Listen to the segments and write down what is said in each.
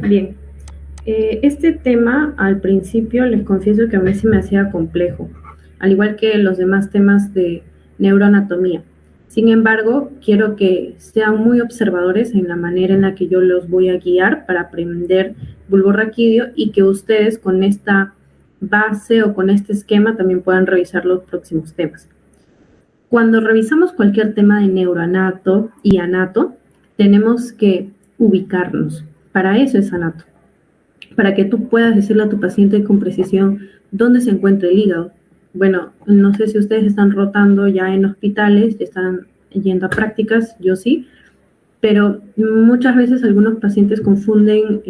Bien. Este tema al principio les confieso que a mí se me hacía complejo, al igual que los demás temas de neuroanatomía. Sin embargo, quiero que sean muy observadores en la manera en la que yo los voy a guiar para aprender bulborraquídeo y que ustedes con esta base o con este esquema también puedan revisar los próximos temas. Cuando revisamos cualquier tema de neuroanato y anato, tenemos que ubicarnos. Para eso es anato, para que tú puedas decirle a tu paciente con precisión dónde se encuentra el hígado. Bueno, no sé si ustedes están rotando ya en hospitales, están yendo a prácticas, yo sí, pero muchas veces algunos pacientes confunden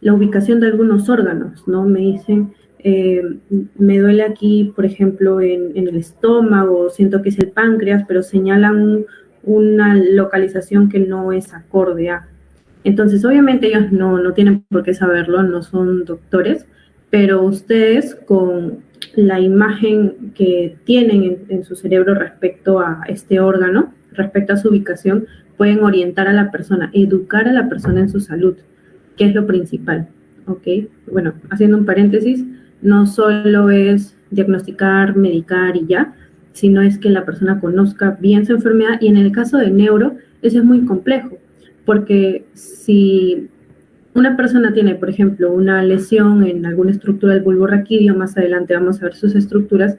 la ubicación de algunos órganos, ¿no? Me dicen, me duele aquí, por ejemplo, en el estómago, siento que es el páncreas, pero señalan una localización que no es acorde a. Entonces, obviamente ellos no tienen por qué saberlo, no son doctores, pero ustedes con la imagen que tienen en su cerebro respecto a este órgano, respecto a su ubicación, pueden orientar a la persona, educar a la persona en su salud, que es lo principal, ¿ok? Bueno, haciendo un paréntesis, no solo es diagnosticar, medicar y ya, sino es que la persona conozca bien su enfermedad y en el caso de neuro, eso es muy complejo, porque si una persona tiene, por ejemplo, una lesión en alguna estructura del bulbo raquídeo, más adelante vamos a ver sus estructuras,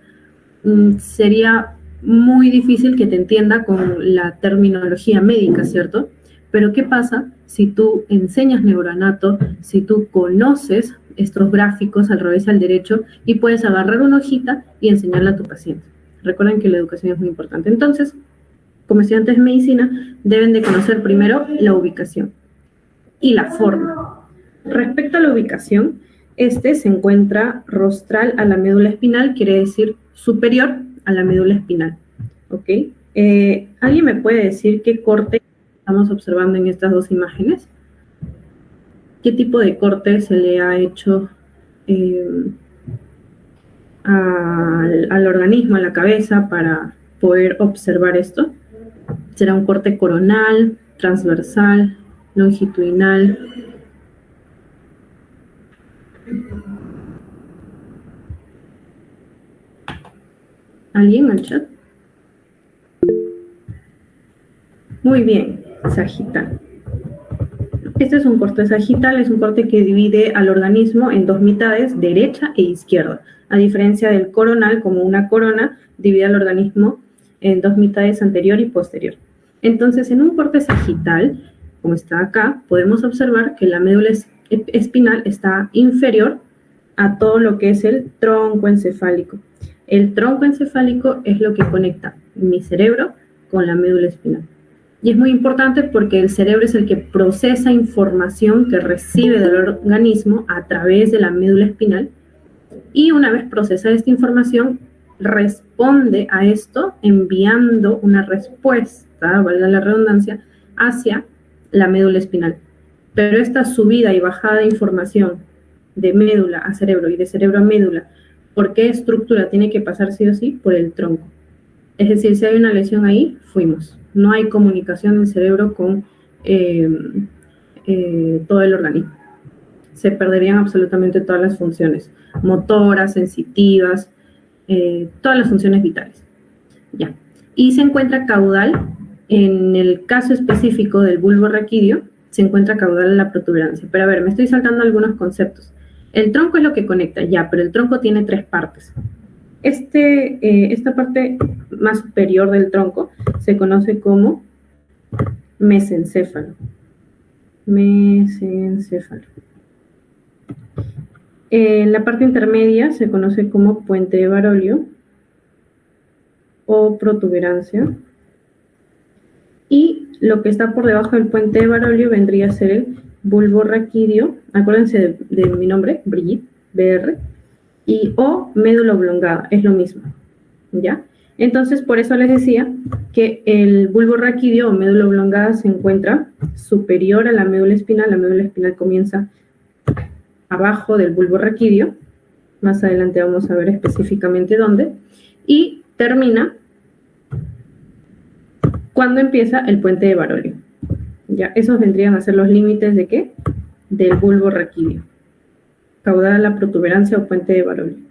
sería muy difícil que te entienda con la terminología médica, ¿cierto? Pero ¿qué pasa si tú enseñas neuroanato, si tú conoces estos gráficos al revés y al derecho y puedes agarrar una hojita y enseñarla a tu paciente? Recuerden que la educación es muy importante. Entonces, como estudiantes de medicina, deben de conocer primero la ubicación y la forma. Respecto a la ubicación, este se encuentra rostral a la médula espinal, quiere decir superior a la médula espinal. ¿Ok? ¿Alguien me puede decir qué corte estamos observando en estas dos imágenes? ¿Qué tipo de corte se le ha hecho al organismo, a la cabeza, para poder observar esto? ¿Será un corte coronal, transversal, longitudinal? ¿Alguien al chat? Muy bien, sagital. Este es un corte sagital, es un corte que divide al organismo en dos mitades, derecha e izquierda. A diferencia del coronal, como una corona, divide al organismo en dos mitades, anterior y posterior. Entonces, en un corte sagital, como está acá, podemos observar que la médula espinal está inferior a todo lo que es el tronco encefálico. El tronco encefálico es lo que conecta mi cerebro con la médula espinal. Y es muy importante porque el cerebro es el que procesa información que recibe del organismo a través de la médula espinal y una vez procesada esta información, responde a esto enviando una respuesta, valga la redundancia, hacia la médula espinal. Pero esta subida y bajada de información de médula a cerebro y de cerebro a médula, ¿por qué estructura tiene que pasar sí o sí? Por el tronco. Es decir, si hay una lesión ahí, fuimos. No hay comunicación del cerebro con todo el organismo. Se perderían absolutamente todas las funciones motoras, sensitivas, todas las funciones vitales. Ya. Y se encuentra caudal, en el caso específico del bulbo raquídeo, se encuentra caudal en la protuberancia. Pero a ver, me estoy saltando algunos conceptos. El tronco es lo que conecta, ya, pero el tronco tiene tres partes. Esta parte más superior del tronco se conoce como mesencéfalo. Mesencéfalo. La parte intermedia se conoce como puente de Barolio o protuberancia. Y lo que está por debajo del puente de Barolio vendría a ser el bulbo raquídeo. Acuérdense de mi nombre, Brigitte, BR. Y o médula oblongada, es lo mismo, ¿ya? Entonces, por eso les decía que el bulbo raquídeo o médula oblongada se encuentra superior a la médula espinal comienza abajo del bulbo raquídeo, más adelante vamos a ver específicamente dónde, y termina cuando empieza el puente de Barolio. Ya, esos vendrían a ser los límites ¿de qué? del bulbo raquídeo, caudal, la protuberancia o puente de Barolli.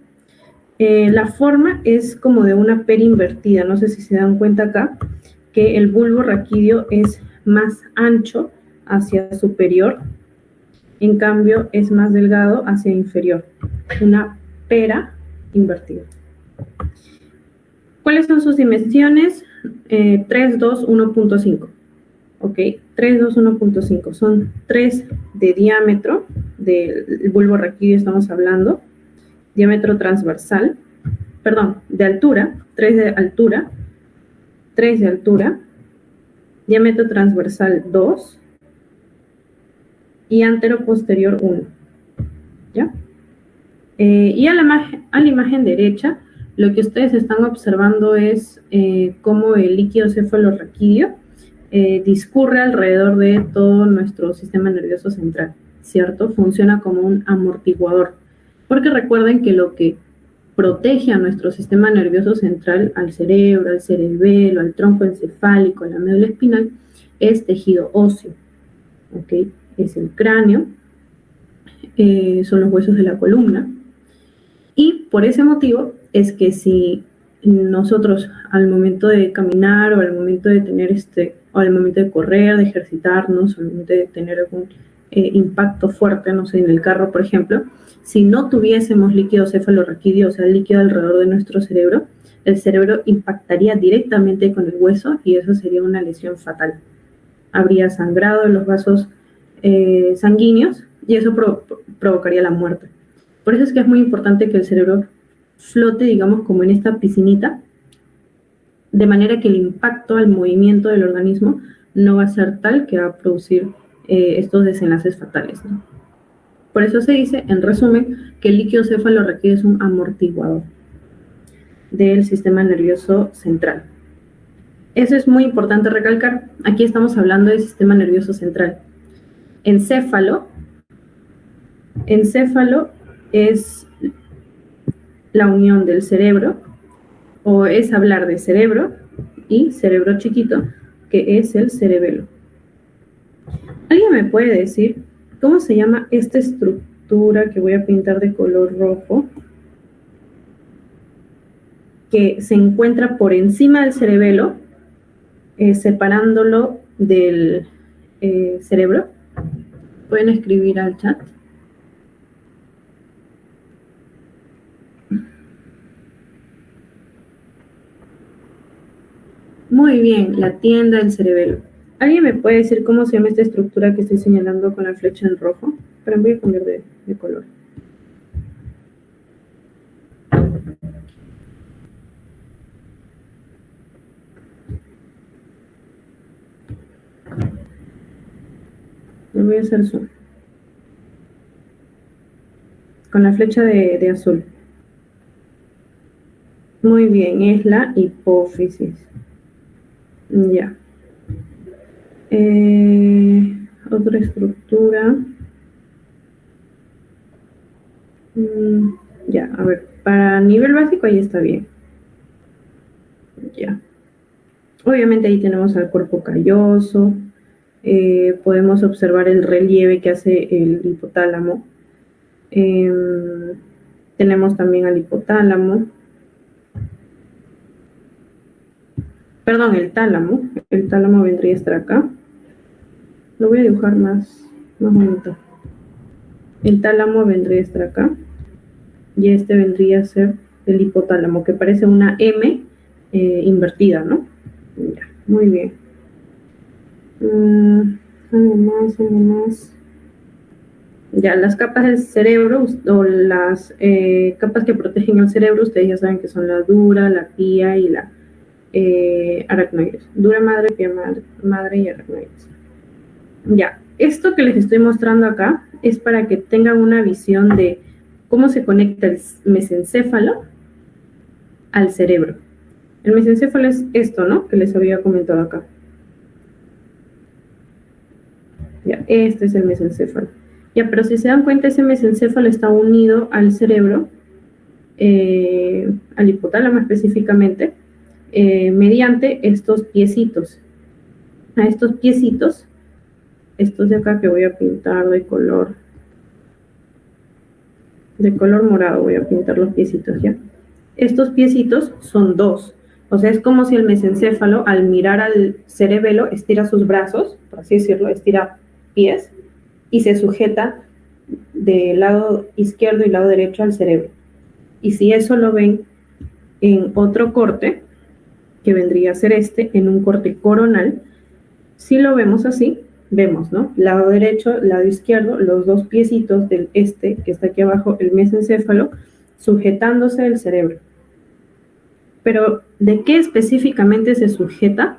La forma es como de una pera invertida, no sé si se dan cuenta acá, que el bulbo raquídeo es más ancho hacia superior, en cambio es más delgado hacia inferior, una pera invertida. ¿Cuáles son sus dimensiones? 3, 2, 1.5. Ok, 3, 2, 1.5. Son 3 de diámetro del bulbo raquídeo, estamos hablando. Diámetro transversal, perdón, de altura, 3 de altura, 3 de altura. Diámetro transversal 2 y antero-posterior 1. ¿Ya? Y a la imagen derecha, lo que ustedes están observando es cómo el líquido cefalorraquídeo discurre alrededor de todo nuestro sistema nervioso central, ¿cierto? Funciona como un amortiguador, porque recuerden que lo que protege a nuestro sistema nervioso central, al cerebro, al cerebelo, al tronco encefálico, a la médula espinal, es tejido óseo, ¿ok? Es el cráneo, son los huesos de la columna, y por ese motivo es que si nosotros al momento de caminar o al momento de tener o al momento de correr, de ejercitarnos, o al momento de tener algún impacto fuerte, no sé, en el carro, por ejemplo, si no tuviésemos líquido cefalorraquídeo, o sea, el líquido alrededor de nuestro cerebro, el cerebro impactaría directamente con el hueso y eso sería una lesión fatal. Habría sangrado en los vasos sanguíneos y eso provocaría la muerte. Por eso es que es muy importante que el cerebro flote, digamos, como en esta piscinita, de manera que el impacto al movimiento del organismo no va a ser tal que va a producir estos desenlaces fatales, ¿no? Por eso se dice, en resumen, que el líquido cefalorraquídeo es un amortiguador del sistema nervioso central. Eso es muy importante recalcar. Aquí estamos hablando del sistema nervioso central. Encéfalo es la unión del cerebro, o es hablar de cerebro y cerebro chiquito, que es el cerebelo. ¿Alguien me puede decir cómo se llama esta estructura que voy a pintar de color rojo, que se encuentra por encima del cerebelo, separándolo del cerebro? Pueden escribir al chat. Muy bien, la tienda del cerebelo. ¿Alguien me puede decir cómo se llama esta estructura que estoy señalando con la flecha en rojo? Pero voy a cambiar de color. Le voy a hacer zoom. Con la flecha de azul. Muy bien, es la hipófisis. Ya. Otra estructura. Ya, a ver, para nivel básico ahí está bien. Ya. Obviamente ahí tenemos al cuerpo calloso. Podemos observar el relieve que hace el hipotálamo. Tenemos también al hipotálamo. Perdón, el tálamo. El tálamo vendría a estar acá. Lo voy a dibujar más bonito. El tálamo vendría a estar acá. Y este vendría a ser el hipotálamo, que parece una M invertida, ¿no? Ya, muy bien. Algo más. Ya, las capas del cerebro, o las capas que protegen el cerebro, ustedes ya saben que son la dura, la pía y la aracnoides. Dura madre, pía madre y aracnoides. Ya, esto que les estoy mostrando acá es para que tengan una visión de cómo se conecta el mesencéfalo al cerebro. El mesencéfalo es esto, ¿no? Que les había comentado acá. Ya, este es el mesencéfalo. Ya, pero si se dan cuenta, ese mesencéfalo está unido al cerebro, al hipotálamo específicamente, mediante estos piecitos. A estos piecitos estos de acá que voy a pintar de color morado, voy a pintar los piecitos, ¿ya? Estos piecitos son dos, o sea, es como si el mesencéfalo al mirar al cerebelo estira sus brazos, por así decirlo, estira pies y se sujeta del lado izquierdo y lado derecho al cerebro. Y si eso lo ven en otro corte, que vendría a ser este, en un corte coronal, si lo vemos así, vemos, ¿no? Lado derecho, lado izquierdo, los dos piecitos del que está aquí abajo, el mesencéfalo, sujetándose del cerebro. Pero, ¿de qué específicamente se sujeta?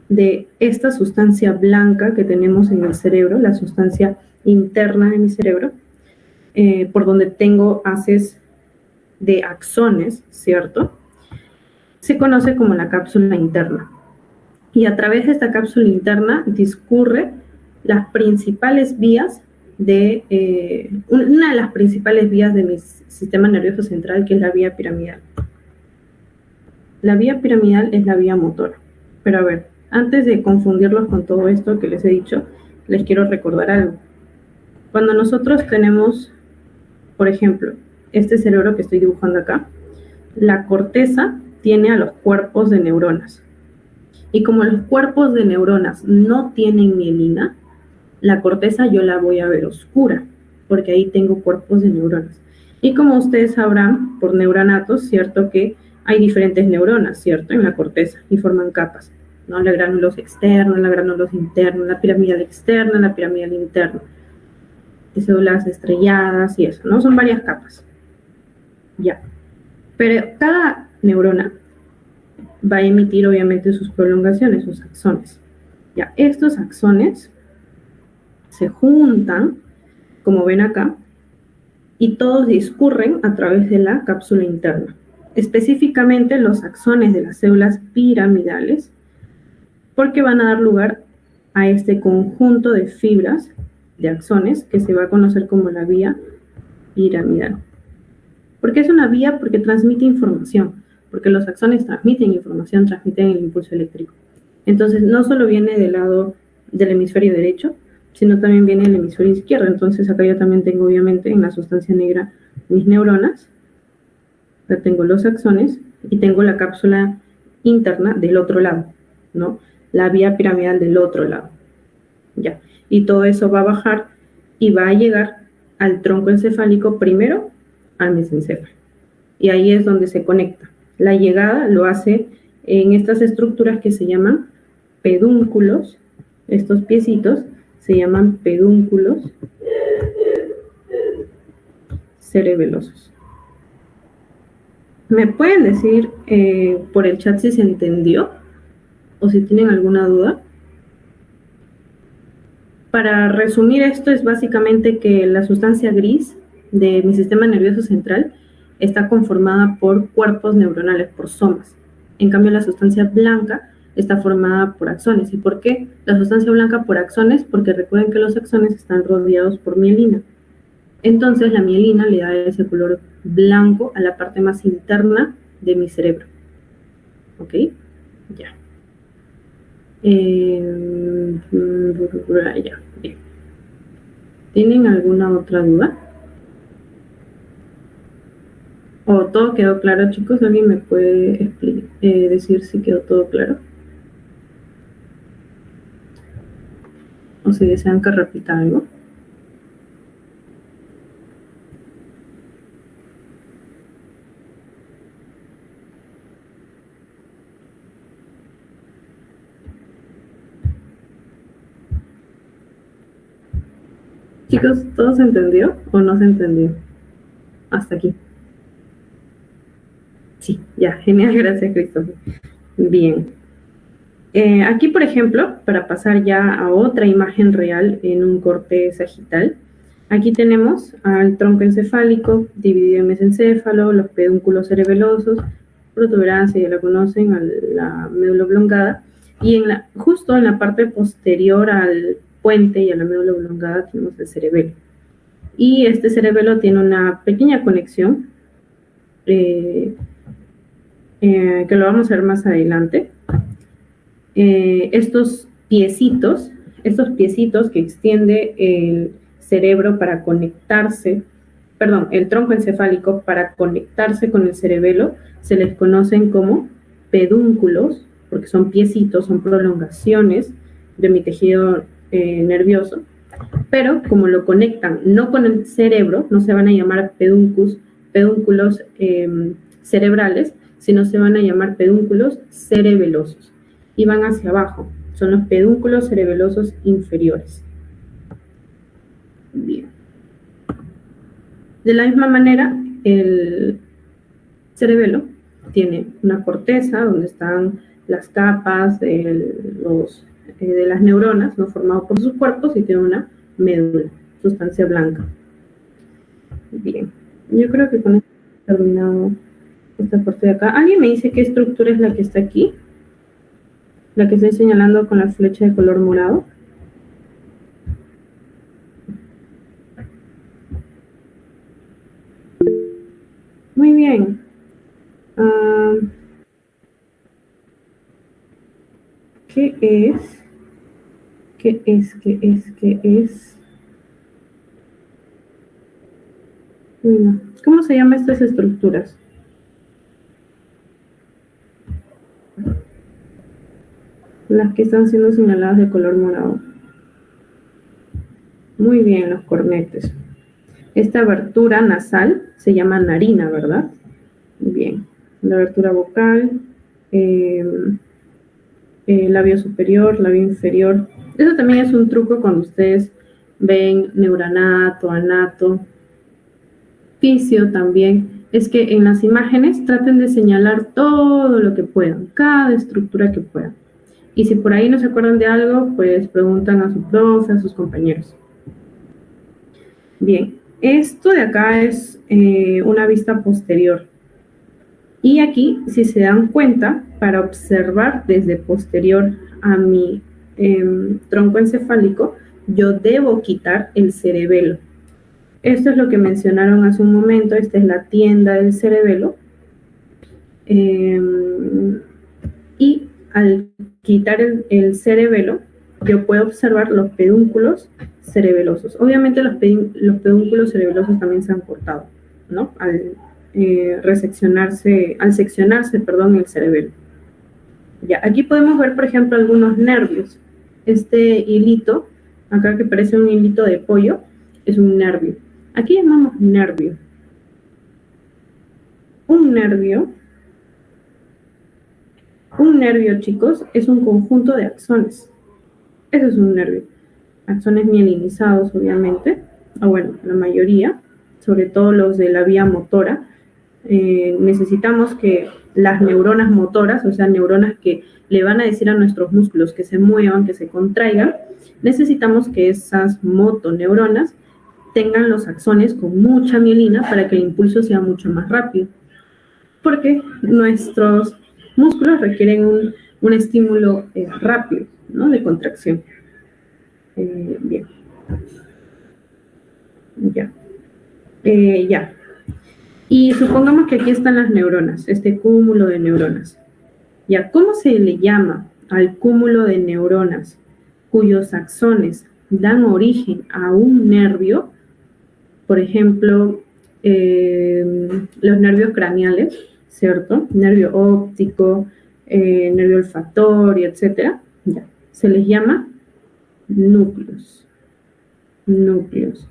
De esta sustancia blanca que tenemos en el cerebro, la sustancia interna de mi cerebro, por donde tengo haces de axones, ¿cierto? Se conoce como la cápsula interna. Y a través de esta cápsula interna discurre las principales vías una de las principales vías de mi sistema nervioso central, que es la vía piramidal. La vía piramidal es la vía motora. Pero a ver, antes de confundirlos con todo esto que les he dicho, les quiero recordar algo. Cuando nosotros tenemos, por ejemplo, este cerebro que estoy dibujando acá, la corteza tiene a los cuerpos de neuronas. Y como los cuerpos de neuronas no tienen mielina, la corteza yo la voy a ver oscura, porque ahí tengo cuerpos de neuronas. Y como ustedes sabrán, por neuranatos, cierto que hay diferentes neuronas, ¿cierto? En la corteza y forman capas, ¿no? La granulosa externa, la granulosa interna, la piramidal externa, la piramidal interna, de células estrelladas y eso, ¿no? Son varias capas. Ya. Pero cada neurona va a emitir obviamente sus prolongaciones, sus axones. Ya, estos axones se juntan, como ven acá, y todos discurren a través de la cápsula interna. Específicamente los axones de las células piramidales, porque van a dar lugar a este conjunto de fibras de axones que se va a conocer como la vía piramidal. ¿Por qué es una vía? Porque transmite información, porque los axones transmiten información, transmiten el impulso eléctrico. Entonces, no solo viene del lado del hemisferio derecho, sino también viene del hemisferio izquierdo. Entonces, acá yo también tengo, obviamente, en la sustancia negra mis neuronas. Acá tengo los axones y tengo la cápsula interna del otro lado, ¿no? La vía piramidal del otro lado. Ya. Y todo eso va a bajar y va a llegar al tronco encefálico primero al mesencéfalo. Y ahí es donde se conecta. La llegada lo hace en estas estructuras que se llaman pedúnculos. Estos piecitos se llaman pedúnculos cerebelosos. ¿Me pueden decir por el chat si se entendió o si tienen alguna duda? Para resumir esto, es básicamente que la sustancia gris de mi sistema nervioso central está conformada por cuerpos neuronales, por somas. En cambio, la sustancia blanca está formada por axones. ¿Y por qué la sustancia blanca por axones? Porque recuerden que los axones están rodeados por mielina. Entonces, la mielina le da ese color blanco a la parte más interna de mi cerebro. ¿Ok? Ya. Ya, bien. ¿Tienen alguna otra duda? ¿O todo quedó claro, chicos? ¿Alguien me puede decir si quedó todo claro? ¿O si desean que repita algo? Chicos, ¿todo se entendió o no se entendió? Hasta aquí. Sí, ya, genial, gracias, Christopher. Bien. Aquí, por ejemplo, para pasar ya a otra imagen real en un corte sagital, aquí tenemos al tronco encefálico dividido en mesencéfalo, los pedúnculos cerebelosos, protuberancia, ya la conocen, a la médula oblongada, y justo en la parte posterior al puente y a la médula oblongada tenemos el cerebelo. Y este cerebelo tiene una pequeña conexión que lo vamos a ver más adelante. Estos piecitos estos piecitos que extiende el cerebro para conectarse, perdón, el tronco encefálico para conectarse con el cerebelo, se les conocen como pedúnculos, porque son piecitos, son prolongaciones de mi tejido nervioso, pero como lo conectan no con el cerebro, no se van a llamar pedúnculos cerebrales, sino se van a llamar pedúnculos cerebelosos y van hacia abajo. Son los pedúnculos cerebelosos inferiores. Bien. De la misma manera, el cerebelo tiene una corteza donde están las capas de las neuronas, ¿no? Formado por sus cuerpos, y tiene una médula, sustancia blanca. Bien, yo creo que con esto he terminado esta parte de acá. ¿Alguien me dice qué estructura es la que está aquí? La que estoy señalando con la flecha de color morado. Muy bien. ¿Qué es? ¿Qué es? ¿Qué es? ¿Qué es? ¿Cómo se llaman estas estructuras? Las que están siendo señaladas de color morado. Muy bien, los cornetes. Esta abertura nasal se llama narina, ¿verdad? Bien. La abertura vocal, labio superior, labio inferior. Eso también es un truco cuando ustedes ven neuranato, anato, fisio también. Es que en las imágenes traten de señalar todo lo que puedan, cada estructura que puedan. Y si por ahí no se acuerdan de algo, pues preguntan a su profe, a sus compañeros. Bien, esto de acá es una vista posterior. Y aquí, si se dan cuenta, para observar desde posterior a mi tronco encefálico, yo debo quitar el cerebelo. Esto es lo que mencionaron hace un momento, esta es la tienda del cerebelo. Y al quitar el cerebelo, yo puedo observar los pedúnculos cerebelosos. Obviamente los pedúnculos cerebelosos también se han cortado, ¿no? Al seccionarse, el cerebelo. Ya, aquí podemos ver, por ejemplo, algunos nervios. Este hilito, acá que parece un hilito de pollo, es un nervio. Aquí llamamos nervio. Un nervio, chicos, es un conjunto de axones. Eso es un nervio. Axones mielinizados, obviamente, o bueno, la mayoría, sobre todo los de la vía motora. Necesitamos que las neuronas motoras, o sea, neuronas que le van a decir a nuestros músculos que se muevan, que se contraigan, necesitamos que esas motoneuronas tengan los axones con mucha mielina para que el impulso sea mucho más rápido. Porque nuestros músculos requieren un estímulo rápido, ¿no? De contracción. Bien. Ya. Ya. Y supongamos que aquí están las neuronas, este cúmulo de neuronas. Ya, ¿cómo se le llama al cúmulo de neuronas cuyos axones dan origen a un nervio? Por ejemplo, los nervios craneales, ¿cierto? Nervio óptico, nervio olfatorio, etcétera. Ya, se les llama núcleos. Núcleos.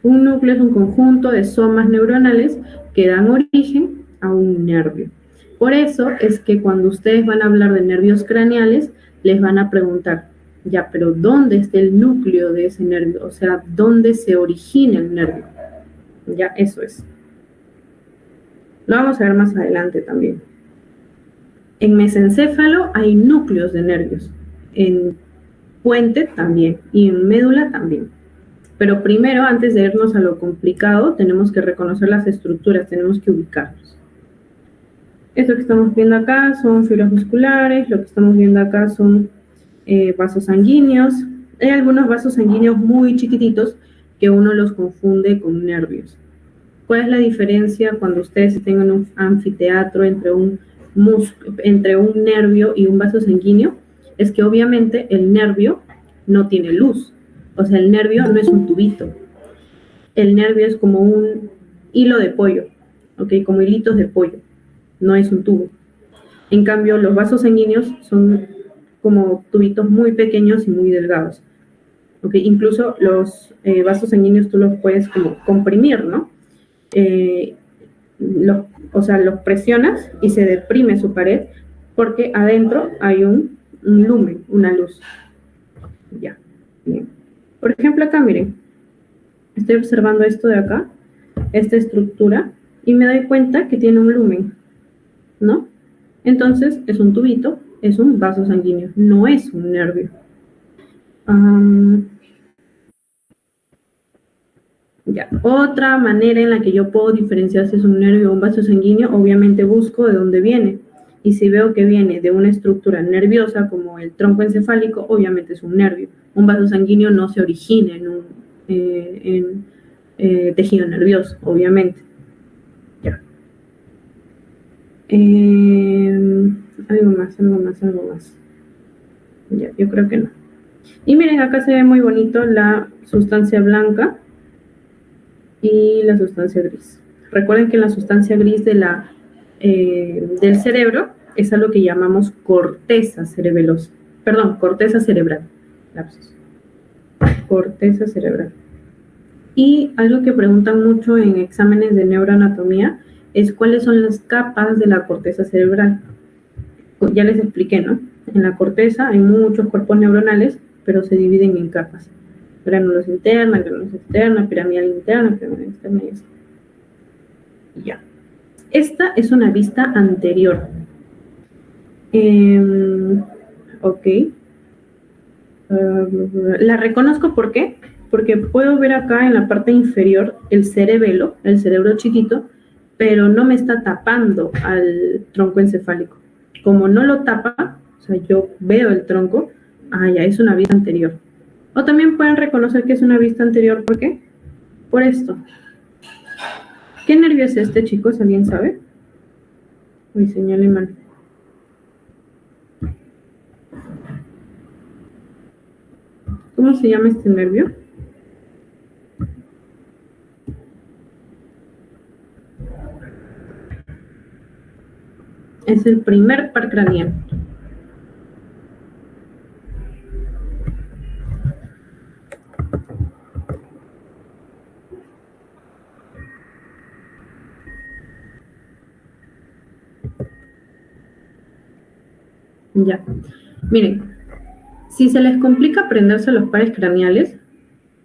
Un núcleo es un conjunto de somas neuronales que dan origen a un nervio. Por eso es que cuando ustedes van a hablar de nervios craneales, les van a preguntar, ya, pero ¿dónde está el núcleo de ese nervio? O sea, ¿dónde se origina el nervio? Ya, eso es. Lo vamos a ver más adelante también. En mesencéfalo hay núcleos de nervios, en puente también y en médula también. Pero primero, antes de irnos a lo complicado, tenemos que reconocer las estructuras, tenemos que ubicarlos. Esto que estamos viendo acá son fibras musculares, lo que estamos viendo acá son vasos sanguíneos. Hay algunos vasos sanguíneos muy chiquititos que uno los confunde con nervios. ¿Cuál es la diferencia cuando ustedes estén en un anfiteatro entre un nervio y un vaso sanguíneo? Es que obviamente el nervio no tiene luz. O sea, el nervio no es un tubito. El nervio es como un hilo de pollo, ¿ok? Como hilitos de pollo, no es un tubo. En cambio, los vasos sanguíneos son como tubitos muy pequeños y muy delgados. ¿Okay? Incluso los vasos sanguíneos tú los puedes como comprimir, ¿no? O sea, los presionas y se deprime su pared porque adentro hay un lumen, una luz. Ya, bien. Por ejemplo, acá, miren, estoy observando esto de acá, esta estructura, y me doy cuenta que tiene un lumen, ¿no? Entonces, es un tubito, es un vaso sanguíneo, no es un nervio. Ya. Otra manera en la que yo puedo diferenciar si es un nervio o un vaso sanguíneo, obviamente busco de dónde viene. Y si veo que viene de una estructura nerviosa como el tronco encefálico, obviamente es un nervio. Un vaso sanguíneo no se origina en un tejido nervioso, obviamente. Ya. Algo más. Ya, yo creo que no. Y miren, acá se ve muy bonito la sustancia blanca y la sustancia gris. Recuerden que la sustancia gris del cerebro es algo que llamamos corteza cerebelosa. Perdón, corteza cerebral. Lapsus. Corteza cerebral. Y algo que preguntan mucho en exámenes de neuroanatomía es cuáles son las capas de la corteza cerebral. Ya les expliqué, ¿no? En la corteza hay muchos cuerpos neuronales, pero se dividen en capas. Granulosa interna, granulosa externa, piramidal interna, piramidal externa y así. Ya. Esta es una vista anterior. Ok. La reconozco, ¿por qué? Porque puedo ver acá en la parte inferior el cerebelo, el cerebro chiquito, pero no me está tapando al tronco encefálico. Como no lo tapa, o sea, yo veo el tronco, ya es una vista anterior. O también pueden reconocer que es una vista anterior, ¿por qué? Por esto. ¿Qué nervio es este, chicos? ¿Alguien sabe? Uy, señale mal. ¿Cómo se llama este nervio? Es el primer par craneal. Ya. Miren, si se les complica aprenderse los pares craneales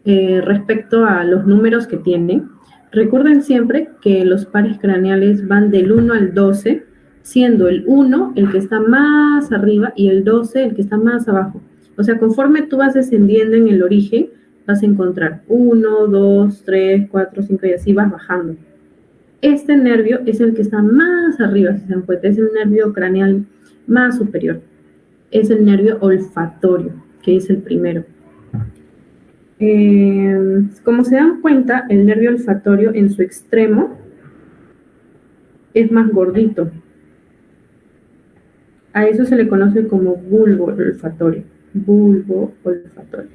respecto a los números que tienen, recuerden siempre que los pares craneales van del 1 al 12, siendo el 1 el que está más arriba y el 12 el que está más abajo. O sea, conforme tú vas descendiendo en el origen, vas a encontrar 1, 2, 3, 4, 5 y así vas bajando. Este nervio es el que está más arriba, si se dan cuenta, es el nervio craneal más superior. Es el nervio olfatorio, que es el primero. Como se dan cuenta, el nervio olfatorio en su extremo es más gordito. A eso se le conoce como bulbo olfatorio. Bulbo olfatorio.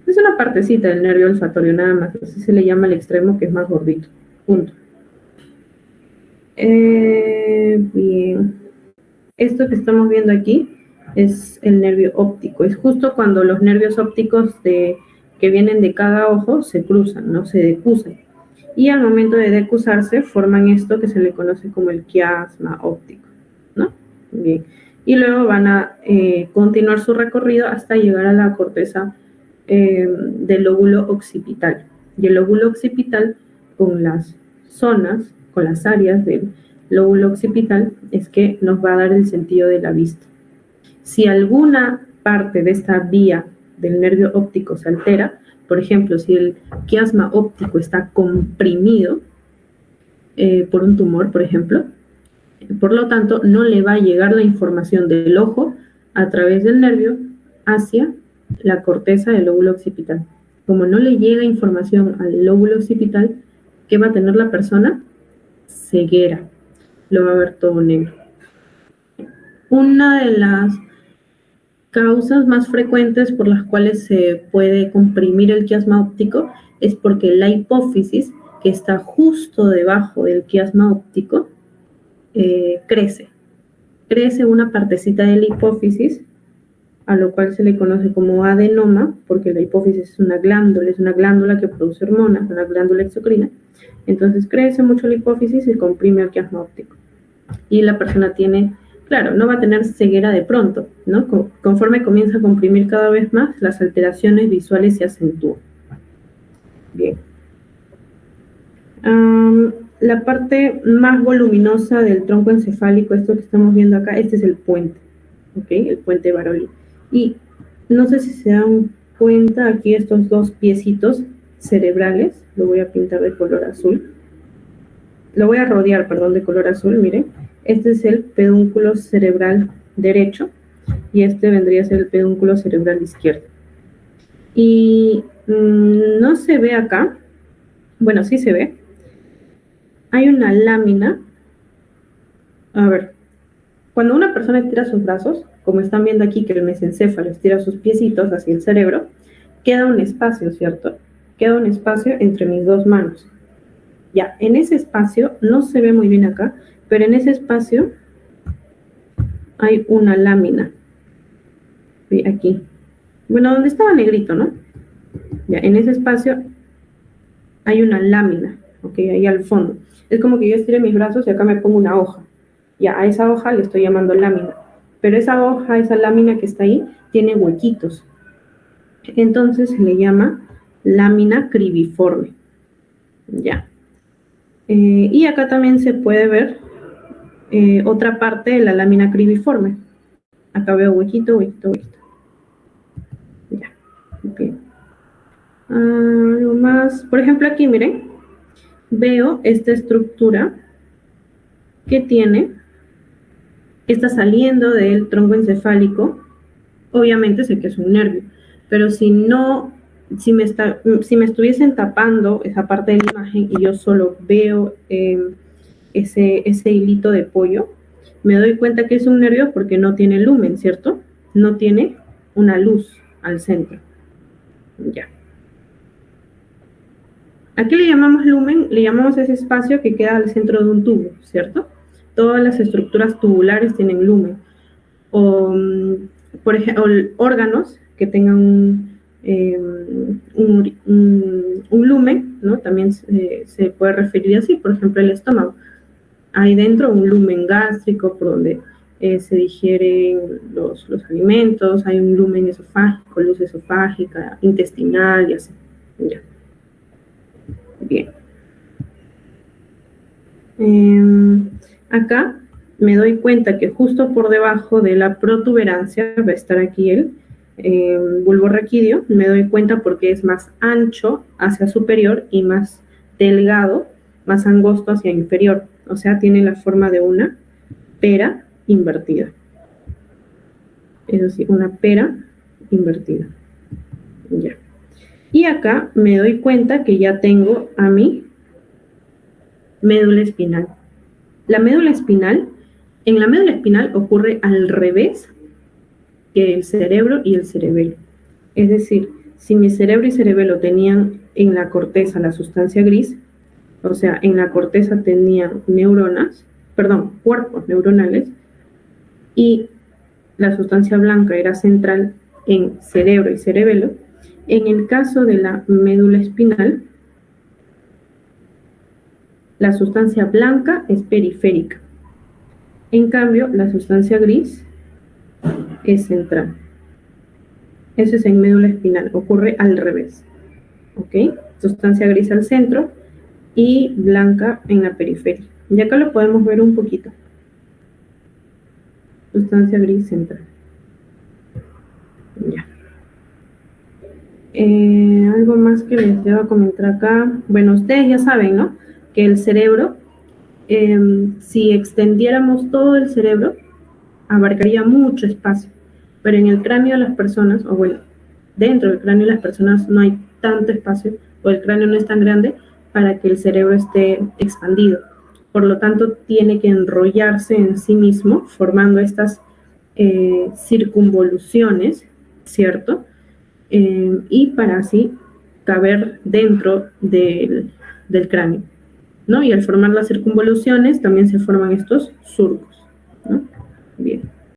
Es una partecita del nervio olfatorio nada más. Así se le llama al extremo que es más gordito. Punto. Bien. Esto que estamos viendo aquí es el nervio óptico. Es justo cuando los nervios ópticos que vienen de cada ojo se cruzan, ¿no? Se decusan. Y al momento de decusarse forman esto que se le conoce como el quiasma óptico, ¿no? Bien. Y luego van a continuar su recorrido hasta llegar a la corteza del lóbulo occipital. Y el lóbulo occipital, con las zonas, con las áreas del lóbulo occipital, es que nos va a dar el sentido de la vista. Si alguna parte de esta vía del nervio óptico se altera, por ejemplo, si el quiasma óptico está comprimido por un tumor, por ejemplo, por lo tanto, no le va a llegar la información del ojo a través del nervio hacia la corteza del lóbulo occipital. Como no le llega información al lóbulo occipital, ¿qué va a tener la persona? Ceguera. Lo va a ver todo negro. Una de las causas más frecuentes por las cuales se puede comprimir el quiasma óptico es porque la hipófisis, que está justo debajo del quiasma óptico, crece. Crece una partecita de la hipófisis, a lo cual se le conoce como adenoma, porque la hipófisis es una glándula que produce hormonas, una glándula exocrina. Entonces crece mucho la hipófisis y comprime el quiasma óptico. Y la persona tiene, claro, no va a tener ceguera de pronto, ¿no? Conforme comienza a comprimir cada vez más, las alteraciones visuales se acentúan. Bien. La parte más voluminosa del tronco encefálico, esto que estamos viendo acá, este es el puente, ¿ok? El puente Baroli. Y no sé si se dan cuenta aquí estos dos piecitos cerebrales, lo voy a pintar de color azul. Lo voy a rodear, perdón, de color azul, miren. Este es el pedúnculo cerebral derecho y este vendría a ser el pedúnculo cerebral izquierdo. Y no se ve acá, bueno, sí se ve. Hay una lámina. A ver, cuando una persona estira sus brazos, como están viendo aquí que el mesencéfalo estira sus piecitos hacia el cerebro, queda un espacio, ¿cierto? Queda un espacio entre mis dos manos. Ya, en ese espacio, no se ve muy bien acá, pero en ese espacio hay una lámina. Aquí. Bueno, donde estaba negrito, ¿no? Ya, en ese espacio hay una lámina, ¿ok? Ahí al fondo. Es como que yo estire mis brazos y acá me pongo una hoja. Ya, a esa hoja le estoy llamando lámina. Pero esa hoja, esa lámina que está ahí, tiene huequitos. Entonces se le llama lámina cribiforme. Ya. Y acá también se puede ver otra parte de la lámina cribiforme. Acá veo huequito, huequito, huequito. Ya. Bien. Algo más. Por ejemplo, aquí, miren. Veo esta estructura que está saliendo del tronco encefálico. Obviamente sé que es un nervio, pero si me estuviesen tapando esa parte de la imagen y yo solo veo ese hilito de pollo, me doy cuenta que es un nervio porque no tiene lumen, ¿cierto? No tiene una luz al centro. Ya. ¿A qué le llamamos lumen? Le llamamos ese espacio que queda al centro de un tubo, ¿cierto? Todas las estructuras tubulares tienen lumen. O, por ejemplo, órganos que tengan un lumen, ¿no? También se puede referir así, por ejemplo, el estómago. Hay dentro un lumen gástrico por donde se digieren los alimentos, hay un lumen esofágico, luz esofágica, intestinal y así. Ya. Bien. Acá me doy cuenta que justo por debajo de la protuberancia va a estar aquí el bulbo raquídeo. Me doy cuenta porque es más ancho hacia superior y más delgado, más angosto hacia inferior. O sea, tiene la forma de una pera invertida. Eso sí, una pera invertida. Ya. Y acá me doy cuenta que ya tengo a mi médula espinal. La médula espinal, en la médula espinal ocurre al revés que el cerebro y el cerebelo. Es decir, si mi cerebro y cerebelo tenían en la corteza la sustancia gris, o sea, en la corteza tenían cuerpos neuronales, y la sustancia blanca era central en cerebro y cerebelo, en el caso de la médula espinal, la sustancia blanca es periférica. En cambio, la sustancia gris es central. Eso es en médula espinal, ocurre al revés. ¿Ok? Sustancia gris al centro y blanca en la periferia. Y acá lo podemos ver un poquito. Sustancia gris central. Ya. Algo más que les debo comentar acá. Bueno, ustedes ya saben, ¿no? Que el cerebro, si extendiéramos todo el cerebro, abarcaría mucho espacio. Pero en el cráneo de las personas, o bueno, dentro del cráneo de las personas no hay tanto espacio, o el cráneo no es tan grande para que el cerebro esté expandido. Por lo tanto, tiene que enrollarse en sí mismo, formando estas circunvoluciones, ¿cierto? Y para así caber dentro del cráneo, ¿no? Y al formar las circunvoluciones también se forman estos surcos.